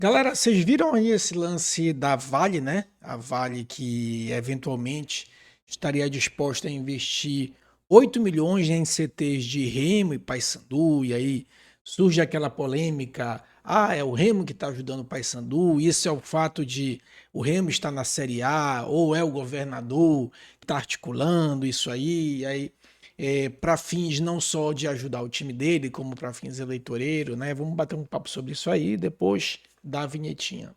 Galera, vocês viram aí esse lance da Vale, né? A Vale que eventualmente estaria disposta a investir 8 milhões em CTs de Remo e Paysandu, e aí surge aquela polêmica, é o Remo que está ajudando o Paysandu, isso é o fato de o Remo estar na Série A, ou é o governador que está articulando isso aí, e aí para fins não só de ajudar o time dele, como para fins eleitoreiros, né? Vamos bater um papo sobre isso aí depois da vinhetinha.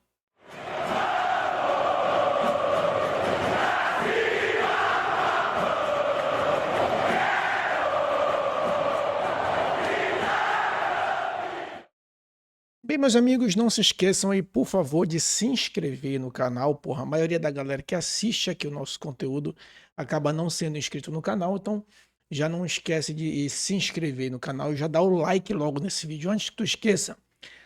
Bem, meus amigos, não se esqueçam aí, por favor, de se inscrever no canal. Porra, a maioria da galera que assiste aqui o nosso conteúdo acaba não sendo inscrito no canal, então já não esquece de se inscrever no canal e já dá o like logo nesse vídeo. Antes que tu esqueça,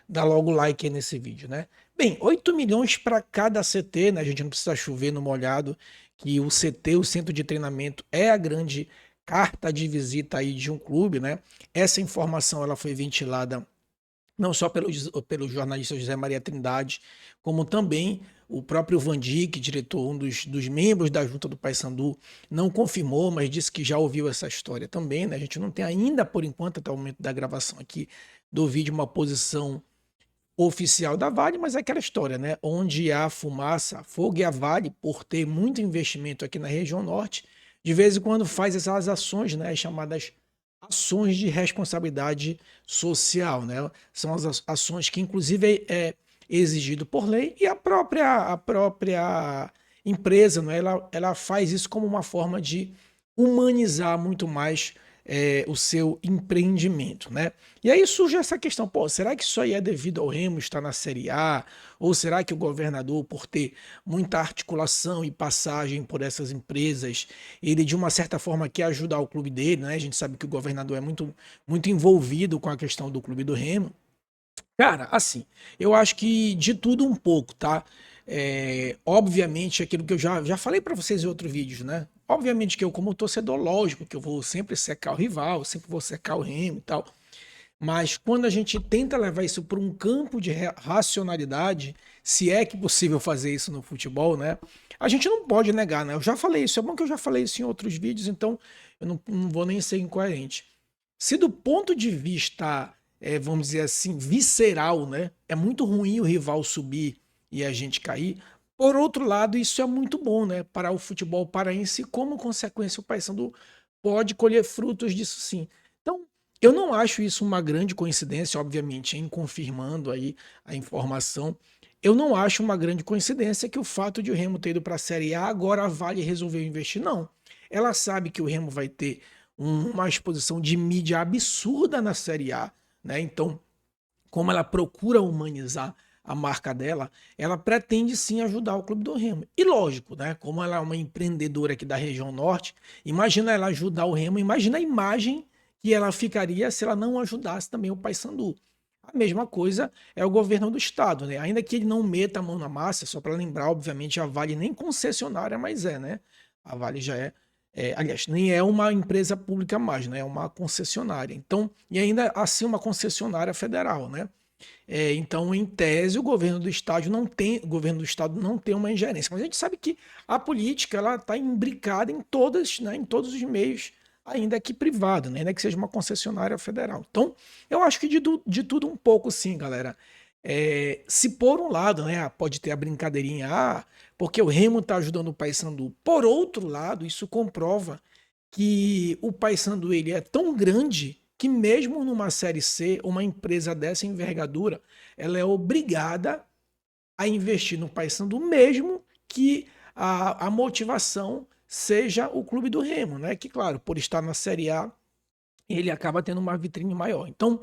dá logo o like aí nesse vídeo, né? Bem, 8 milhões para cada CT, né? A gente não precisa chover no molhado, que o CT, o centro de treinamento, é a grande carta de visita aí de um clube, né? Essa informação ela foi ventilada não só pelo jornalista José Maria Trindade, como também o próprio Van Dijk, diretor, um dos membros da junta do Paysandu, não confirmou, mas disse que já ouviu essa história também, né? A gente não tem ainda, por enquanto, até o momento da gravação aqui do vídeo, uma posição oficial da Vale, mas é aquela história, né? Onde há fumaça, fogo, e a Vale, por ter muito investimento aqui na região norte, de vez em quando faz essas ações, né? As chamadas ações de responsabilidade social, né? São as ações que, inclusive, é exigido por lei, e a própria empresa, né? Ela faz isso como uma forma de humanizar muito mais o seu empreendimento, né? E aí surge essa questão, pô, será que isso aí é devido ao Remo estar na Série A? Ou será que o governador, por ter muita articulação e passagem por essas empresas, ele de uma certa forma quer ajudar o clube dele, né? A gente sabe que o governador é muito envolvido com a questão do clube do Remo. Cara, assim, eu acho que de tudo um pouco, tá? Obviamente, aquilo que eu já falei pra vocês em outros vídeos, né? Obviamente que eu, como torcedor, lógico que eu vou sempre secar o rival, sempre vou secar o Remo e tal. Mas quando a gente tenta levar isso para um campo de racionalidade, se é que possível fazer isso no futebol, né? A gente não pode negar, né? Eu já falei isso, é bom que eu já falei isso em outros vídeos, então eu não vou nem ser incoerente. Se do ponto de vista, vamos dizer assim, visceral, né? É muito ruim o rival subir e a gente cair. Por outro lado, isso é muito bom, né? Para o futebol paraense, e como consequência, o Paysandu pode colher frutos disso sim. Então, eu não acho isso uma grande coincidência, obviamente, em confirmando aí a informação. Eu não acho uma grande coincidência que o fato de o Remo ter ido para a Série A agora a Vale resolveu investir. Não. Ela sabe que o Remo vai ter uma exposição de mídia absurda na Série A, né? Então, como ela procura humanizar a marca dela, ela pretende sim ajudar o Clube do Remo. E lógico, né? Como ela é uma empreendedora aqui da região norte, imagina ela ajudar o Remo, imagina a imagem que ela ficaria se ela não ajudasse também o Paysandu. A mesma coisa é o governo do estado, né? Ainda que ele não meta a mão na massa, só para lembrar, obviamente, a Vale nem concessionária, mas né? A Vale já aliás, nem é uma empresa pública mais, né? É uma concessionária. Então, e ainda assim uma concessionária federal, né? Então, em tese, o governo do estado não tem uma ingerência. Mas a gente sabe que a política ela está imbricada em todas, né, em todos os meios, ainda que privado, né, ainda que seja uma concessionária federal. Então, eu acho que de tudo um pouco, sim, galera. Se por um lado, né, pode ter a brincadeirinha, porque o Remo está ajudando o Paysandu. Por outro lado, isso comprova que o Paysandu ele é tão grande que mesmo numa série C, uma empresa dessa envergadura, ela é obrigada a investir no Paysandu mesmo que a motivação seja o clube do Remo, né? Que claro, por estar na Série A, ele acaba tendo uma vitrine maior. Então,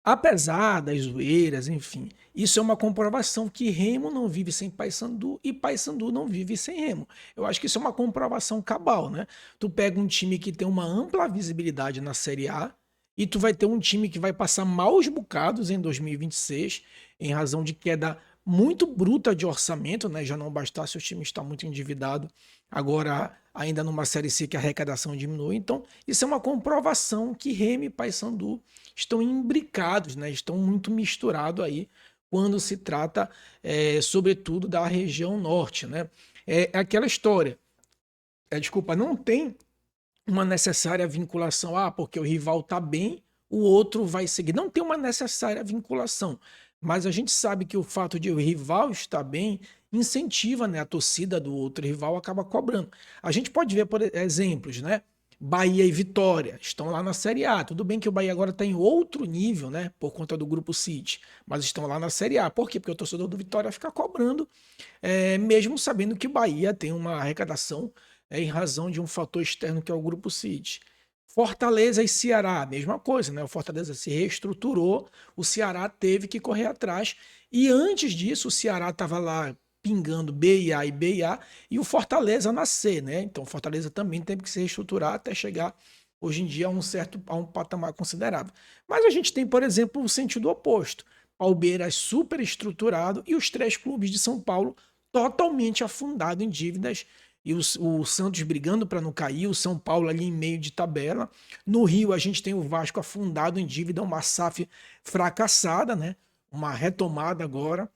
apesar das zoeiras, enfim, isso é uma comprovação que Remo não vive sem Paysandu e Paysandu não vive sem Remo. Eu acho que isso é uma comprovação cabal, né? Tu pega um time que tem uma ampla visibilidade na Série A e tu vai ter um time que vai passar maus bocados em 2026 em razão de queda muito bruta de orçamento, né? Já não bastasse o time estar muito endividado, agora ainda numa Série C que a arrecadação diminui. Então, isso é uma comprovação que Remo e Paysandu estão imbricados, né? Estão muito misturados aí quando se trata, sobretudo, da região norte, né? É aquela história, desculpa, não tem uma necessária vinculação, porque o rival tá bem, o outro vai seguir. Não tem uma necessária vinculação, mas a gente sabe que o fato de o rival estar bem incentiva, né, a torcida do outro rival acaba cobrando. A gente pode ver, por exemplos, né? Bahia e Vitória estão lá na Série A. Tudo bem que o Bahia agora está em outro nível, né? Por conta do Grupo City. Mas estão lá na Série A. Por quê? Porque o torcedor do Vitória fica cobrando, mesmo sabendo que o Bahia tem uma arrecadação, em razão de um fator externo que é o Grupo City. Fortaleza e Ceará, mesma coisa, né? O Fortaleza se reestruturou, o Ceará teve que correr atrás. E antes disso, o Ceará estava lá pingando BIA e BIA e o Fortaleza na C, né? Então o Fortaleza também teve que se reestruturar até chegar hoje em dia a um patamar considerável. Mas a gente tem, por exemplo, o sentido oposto. Palmeiras super estruturado e os três clubes de São Paulo totalmente afundado em dívidas e o Santos brigando para não cair, o São Paulo ali em meio de tabela. No Rio a gente tem o Vasco afundado em dívida, uma SAF fracassada, né? Uma retomada agora.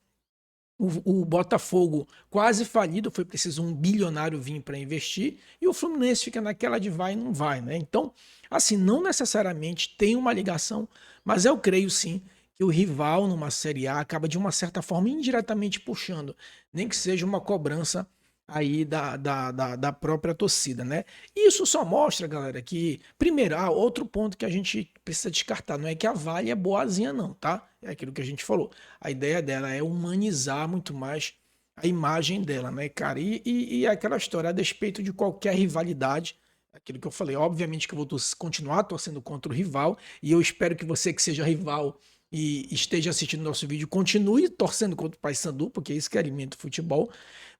O Botafogo quase falido, foi preciso um bilionário vir para investir, e o Fluminense fica naquela de vai e não vai, né? Então, assim, não necessariamente tem uma ligação, mas eu creio sim que o rival numa Série A acaba de uma certa forma indiretamente puxando, nem que seja uma cobrança aí da própria torcida, né? Isso só mostra, galera, que, primeiro, outro ponto que a gente precisa descartar, não é que a Vale é boazinha não, tá? É aquilo que a gente falou. A ideia dela é humanizar muito mais a imagem dela, né, cara? E aquela história, a despeito de qualquer rivalidade, aquilo que eu falei, obviamente que eu vou continuar torcendo contra o rival, e eu espero que você que seja rival e esteja assistindo nosso vídeo, continue torcendo contra o Paysandu, porque é isso que alimenta o futebol,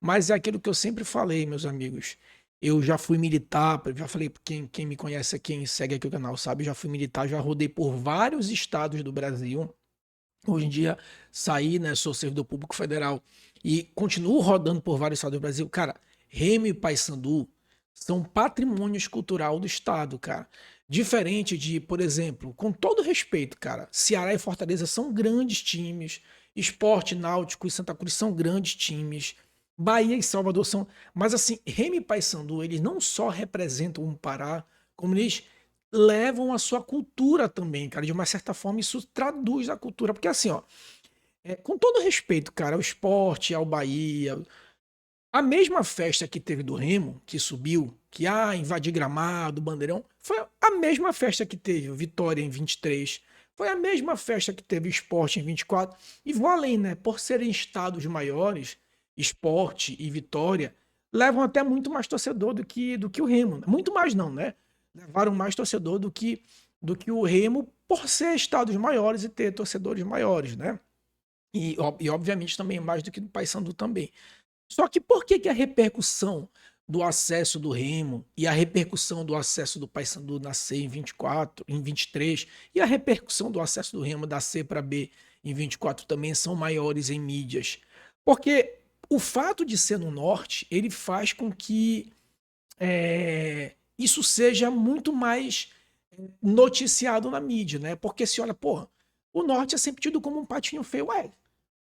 mas é aquilo que eu sempre falei, meus amigos. Eu já fui militar, já falei, quem me conhece, quem segue aqui o canal sabe, já fui militar, já rodei por vários estados do Brasil. Hoje em dia, saí, né? Sou servidor público federal e continuo rodando por vários estados do Brasil. Cara, Remo e Paysandu são patrimônio cultural do estado, cara. Diferente de, por exemplo, com todo respeito, cara, Ceará e Fortaleza são grandes times. Esporte, Náutico e Santa Cruz são grandes times. Bahia e Salvador são. Mas assim, Remo e Paysandu, eles não só representam um Pará, como eles levam a sua cultura também, cara. De uma certa forma, isso traduz a cultura. Porque assim, ó, com todo respeito, cara, ao esporte, ao Bahia, a mesma festa que teve do Remo, que subiu, que invadir Gramado, Bandeirão, foi a mesma festa que teve o Vitória em 23, foi a mesma festa que teve o Sport em 24, e vou além, né? Por serem estados maiores, Sport e Vitória levam até muito mais torcedor do que o Remo. Muito mais não, né? Levaram mais torcedor do que o Remo por ser estados maiores e ter torcedores maiores, né? E obviamente também mais do que do Paysandu também. Só que por que a repercussão do acesso do Remo e a repercussão do acesso do Paysandu na C em 24, em 23 e a repercussão do acesso do Remo da C para B em 24 também são maiores em mídias? Porque o fato de ser no norte, ele faz com que isso seja muito mais noticiado na mídia, né? Porque se olha, porra, o norte é sempre tido como um patinho feio. Ué,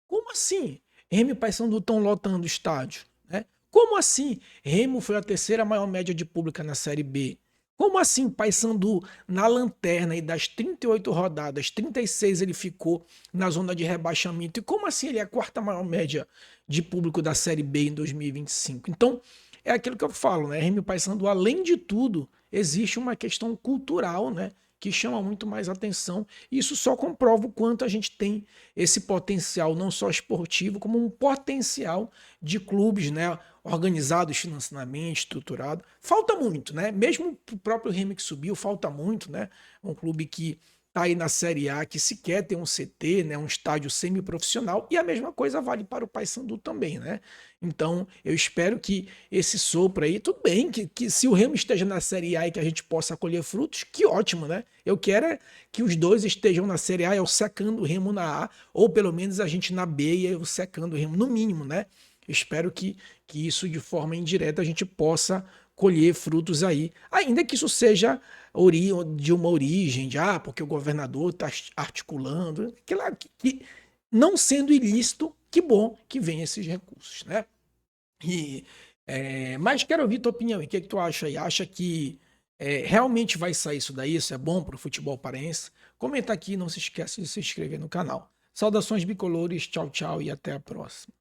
como assim? Remo e Paysandu estão lotando o estádio, né? Como assim? Remo foi a terceira maior média de pública na Série B. Como assim Paysandu na lanterna e das 38 rodadas, 36 ele ficou na zona de rebaixamento? E como assim ele é a quarta maior média de público da Série B em 2025? Então, é aquilo que eu falo, né? Remo e Paysandu, além de tudo, existe uma questão cultural, né? Que chama muito mais atenção. E isso só comprova o quanto a gente tem esse potencial, não só esportivo, como um potencial de clubes, né? Organizados financeiramente, estruturado. Falta muito, né? Mesmo o próprio Remo que subiu, falta muito, né? Um clube que está aí na Série A, que sequer tem um CT, né? Um estádio semiprofissional. E a mesma coisa vale para o Paysandu também, né? Então, eu espero que esse sopro aí, tudo bem, que se o Remo esteja na Série A e que a gente possa colher frutos, que ótimo, né? Eu quero que os dois estejam na Série A, eu secando o Remo na A, ou pelo menos a gente na B e eu secando o Remo, no mínimo, né? Espero que isso, de forma indireta, a gente possa colher frutos aí. Ainda que isso seja de uma origem, porque o governador está articulando. não sendo ilícito, que bom que vem esses recursos, né? E, mas quero ouvir tua opinião. O que que tu acha aí? Acha que realmente vai sair isso daí? Isso é bom para o futebol paraense? Comenta aqui, não se esqueça de se inscrever no canal. Saudações bicolores, tchau, tchau e até a próxima.